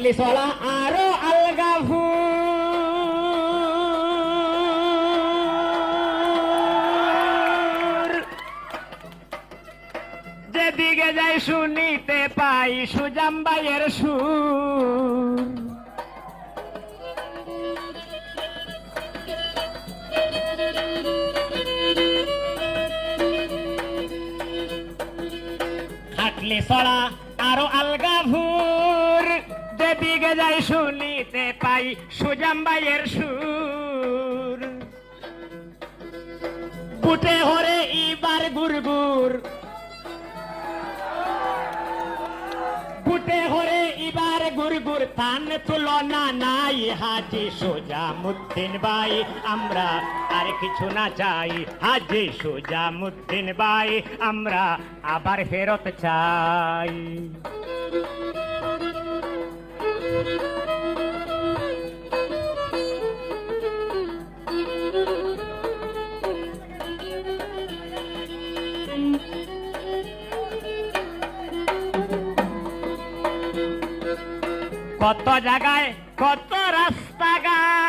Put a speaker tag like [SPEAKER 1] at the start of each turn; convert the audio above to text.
[SPEAKER 1] লিসলা আরো আলগা যেদিকে যাই শুনিতে পাই সুজামবাইয়ের সুর। খাটলি ছড়া আরো আলগা ভুর যেদিকে যাই শুনিতে পাই সুজামবাইয়ের সুর। বুটে হরে ইবার গুরগুর, বুটে হরে ইবার গুরগুর, তান তুলনা নাই হাজি সুজামুদ্দিন ভাই, আমরা আর কিছু না চাই হাজি সুজামুদ্দিন ভাই, আমরা আবার ফেরত চাই। কত জায়গায় কত রাস্তাঘাট,